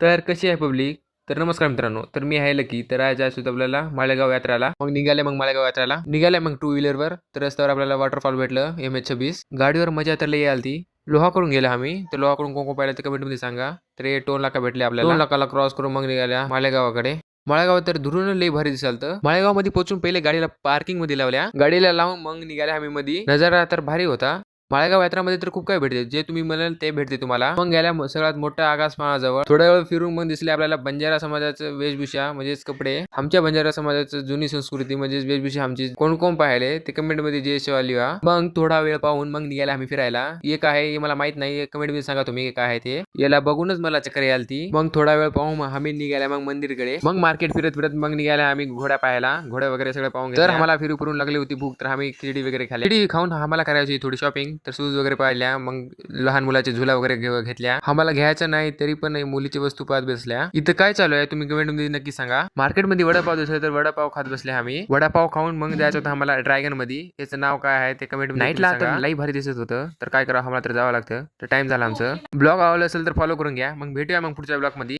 तर कशी आहे पब्लिक? तर नमस्कार मित्रांनो. तर मी आहे लकी. तर आज जायचं होतं आपल्याला माळेगाव यात्राला. मग निघाले माळेगाव यात्राला. निघाले टू व्हीलरवर. तर रस्त्यावर आपल्याला वॉटरफॉल भेटलं MH26. गाडीवर मजा तर लई आलती. लोहाकडून गेलो आम्ही. तर लोहाकडून कोण कोण पाहिलं ते कमेंटमध्ये सांगा. तर हे टोल नाका भेटले आपल्याला. टोल नाकाला क्रॉस करून मग निघाल्या माळेगावाकडे. माळेगाव तर दुरून लई भारी दिसालतं. माळेगाव मध्ये पोहोचून पहिले गाडीला पार्किंग मध्ये लावल्या. गाडीला लावून मग निघाल्या आम्ही मध्ये. नजारा तर भारी होता. माळेगाव यात्रामध्ये तर खूप काही भेटते. जे तुम्ही म्हणाल ते भेटते तुम्हाला. मग गेल्या सगळ्यात मोठ्या आगासमाळाजवळ थोड्या वेळ फिरून मग दिसले आपल्याला बंजारा समाजाचं वेशभूषा म्हणजेच कपडे. आमच्या बंजारा समाजाचं जुनी संस्कृती म्हणजेच वेशभूषा आमची कोण कोण पाहिले ते कमेंट मध्ये जे लिहा. मग थोडा वेळ पाहून मग निघायला आम्ही फिरायला. एक आहे हे मला माहित नाही, कमेंट मध्ये सांगा तुम्ही काय आहे ते. याला बघूनच मला चक्कर यालती. मग थोडा वेळ पाहून आम्ही निघाल्या मग मंदिरकडे. मग मार्केट फिरत फिरत मग निघाल्या आम्ही घोड्या पाहायला. घोड्या वगैरे सगळं पाहून तर आम्हाला फिरून लागली होती भूक. तर आम्ही खिचडी वगैरे खाल्ली. खिचडी खाऊन आम्हाला करायची थोडी शॉपिंग. तर शूज वगैरे पाहिल्या. मग लहान मुलाचे झुला वगैरे घेतल्या. आम्हाला घ्यायचं नाही तरी पण मुलीची वस्तू पाहत बसल्या. इथं काय चालू आहे तुम्ही कमेंट मध्ये नक्की सांगा. मार्केटमध्ये वडापाव दिसले तर वडापाव खात बसले आम्ही. वडापाव खाऊन मग जायचं होतं आम्हाला ड्रॅगन मध्ये. याचं नाव काय आहे ते कमेंट मध्ये नाईटला तर लई भारी दिसत होतं. तर काय करा आम्हाला तर जावं लागतं. तर टाइम झाला आमचं. ब्लॉग आवडला असेल तर फॉलो करून घ्या. मग भेटूया मग पुढच्या ब्लॉग मध्ये.